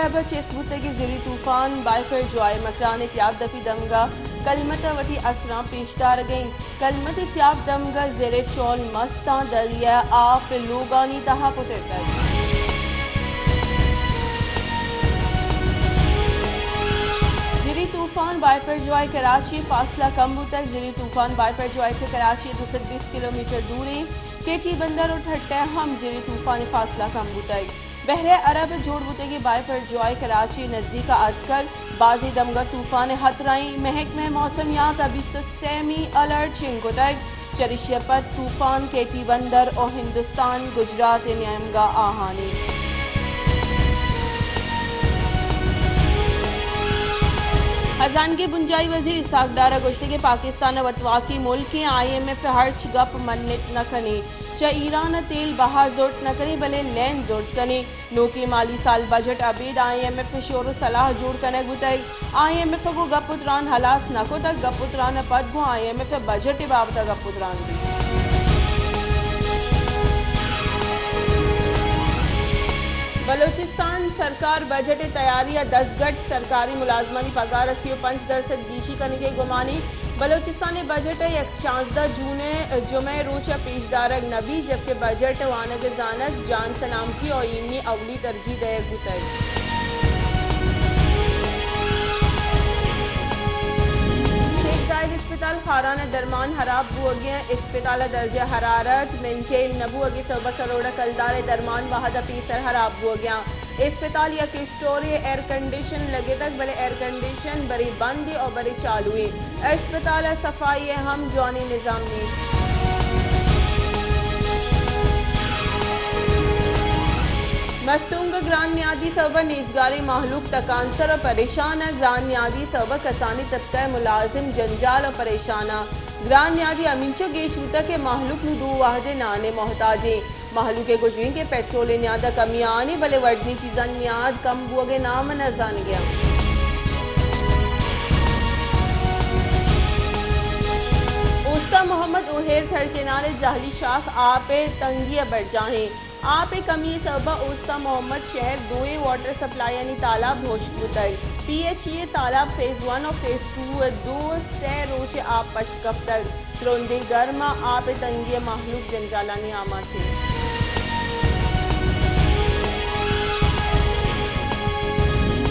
अरब चेसबुतगी ज़िली तूफ़ान बाइफर जॉय मकरान त्याब दफी दमगा कलमत वती असरा पेशदार गईं कलमत त्याब दमगा ज़ेरे चौल मस्ता दलिया आप लोगानी तहा पुतर ज़िली तूफ़ान बाइफर जॉय कराची फासला कम तक ज़िली तूफ़ान बाइफर जॉय से कराची 220 किलोमीटर दूरी केटी बंदर और ठट्टे हम ज़िली तूफ़ान फासला कम तक बहरे अरब जोड़ बुतेगी बाइफर जॉय कराची नज़दीक अतकल बाजी दमगा तूफ़ान हतराई महकमे मौसमियात अबिस्त सेमी अलर्ट चिंको तक चरिशपत तूफ़ान केटी बंदर और हिंदुस्तान गुजरात न्यामगा आहानी खजान के बुंजाई वजीर इसाकडारा गोश्ते के पाकिस्तान वतवाकी मुल्क के IMF हर्च गप मन्नत न कने च ईरान तेल बहा जोट न करे भले लैन जोट कने नो के माली साल बजट अबेद IMF शोर सलाह जोड़ कने गुतई IMF को गपुत्रान हलास न को तक गपुत्रान पद को IMF बजट बाबत गपुत्रान दी बलोचिस्तान सरकार बजट तैयारी 10 गट सरकारी मुलाजमानी पगार 85% दीशी करने के गुमानी बलोचिस्तान बजट 16 जून जुमे रोज पेशदारक नबी जबकि बजट वानग जानक जान सलामती और इन्नी अवली तरजीह दे गुतई अस्पताल खाराना दरमान हराब बुअगियाँ अस्पताल दर्ज हरारत मेंटेन नबुअगी 100 करोड़ कलदार दरमान वाहदा फीसर हराब बुअगियाँ अस्पताल या के स्टोर एयर कंडीशन लगे तक बड़े एयर कंडीशन बड़ी बंदी और बड़ी चालू है अस्पताल सफाई हम जवानी निज़ाम ने मस्तूंग ग्रान न्यादी सबा निजगारी माहलूक तकांसर और परेशाना ग्रान न्यादी सबा कसानी तबका मुलाजिम जंजाल और परेशाना ग्रान न्यादी अमीनचो गेशमुता के माहलूक दो वाहदे नाने मोहताजे माहलूक के गुजरीन के पेट्रोल न्यादा कमी आने भले वर्दनी चीज़ा न्याद कम बुअगे नाम न जान गया उस्ता मोहम्मद उहेर थर के नाले जाहली शाख आपे तंगिया बढ़ जाएं आप एक कमी सबा उस्ता मोहम्मद शहर दोए वाटर सप्लाई यानी तालाब होशकुतल PHE तालाब फेज 1 और फेज 2 दो से रोचे आप पशकफ्तल क्रोंदे गर्मा आप तंगिया माहलूक जंजालानी आमा छे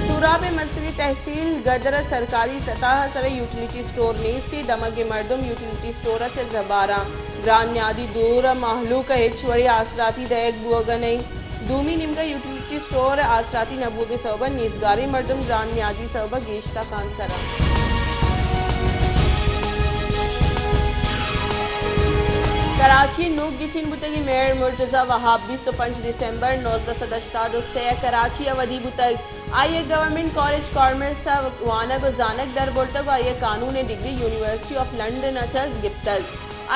सूराब मस्ती तहसील गदर सरकारी सतह सर यूटिलिटी स्टोर नेस्ती दमगे मर्दम यूटिलिटी स्टोर च जबारा ग्रान न्यादी दूर माहलूक हेचवड़ी आसराती दयक बुअगनई दूमी निमगा यूटिलिटी स्टोर आसराती नबुगे सबा निजगारी मर्दम ग्रान न्यादी सबा गेश्ता कांसरा कराची नोक गिचिन बुतगी मेयर मुर्तजा वहाब 25 दिसंबर 1987 से कराची अवधि बुतग आइए गवर्नमेंट कॉलेज कॉमर्स वानग जानक दर बोर्तग आइए कानून डिग्री यूनिवर्सिटी ऑफ लंदन अचल गिप्तल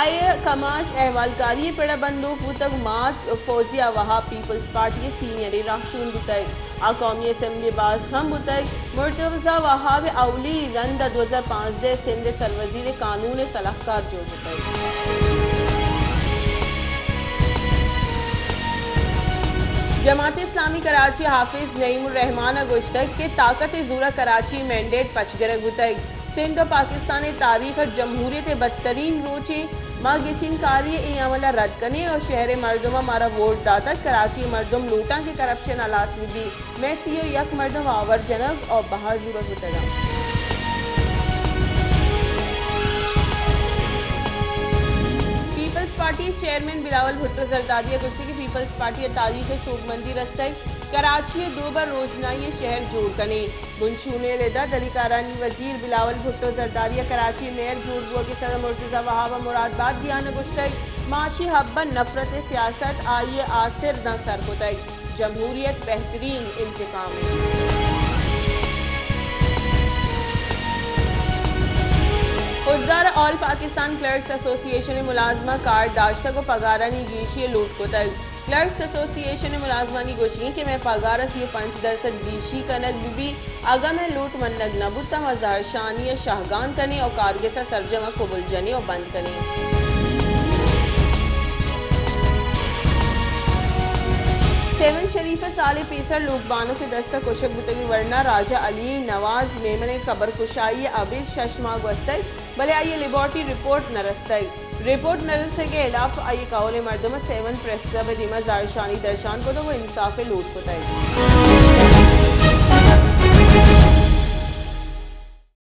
आइए कमाश अहवालकारी पेड़ा बंदो पुतग मात Fauzia Wahab peoples party senior राशून बुतग आ कौमी असम्बली बाज हम बुतग मुर्तजा वहाब अवली रंद 2005 से सिंध सरवजीर कानून सलाहकार जोड़ बुतग जमात इस्लामी कराची हाफिज नईमुर रहमान गुश्तक के ताकत ज़ूरा कराची मैंडेट पचगर गुतग सिंध पाकिस्तान तारीख जमहूरियत बदतरीन रोचे माँ गिचिन कार्य ए अमला रद्द करने और शहर मर्दमा मारा वोट दाता कराची मर्दम लूटा के करप्शन अलास भी मैं सीओ यक मर्दम आवर जनक और बहाजूर गुतगा peoples party chairman Bilawal Bhutto जरदारिया गुस्ती की पीपल्स पार्टी तारीख सूबमंदी रस्तक कराची दो बार रोजनाई शहर जोड़ कने बुनशूने रेदा दलिकारानी वजीर बिलावल भुट्टो जरदारिया कराची मेयर जोड़ बुआ के सर मुर्तजा वहाबा मुरादबाद दियान गुश्तक माशी हब्बा नफरत सियासत आइए आसिर न सर को तक जमहूरियत बेहतरीन इंतकाम उज्जार ऑल पाकिस्तान क्लर्क्स एसोसिएशन मुलाजमा कार्ड दाश्ता को पगारानी गीशी लूट को तक क्लर्क्स एसोसिएशन मुलाजमानी गोशी के मैं पगार से 5% गीशी कनक भी अगर मैं लूट मनग नबुत्ता मजार शानी शाहगान कने और कारगिसा सरजमा कबुल जने और बंद कने सेवन शरीफ साले पेसर लोकबानों के दस्तक कुशक बुतगी वरना राजा अली नवाज मेमने कबर कुशाई अबिर शशमाग वस्तई भले आइए लेबॉर्टरी रिपोर्ट नरस्तई रिपोर्ट नरसे के खिलाफ आइए काउले मर्दम सेवन प्रेस क्लब दिमा जारशानी दर्शान को तो वो इंसाफ लूट पुताई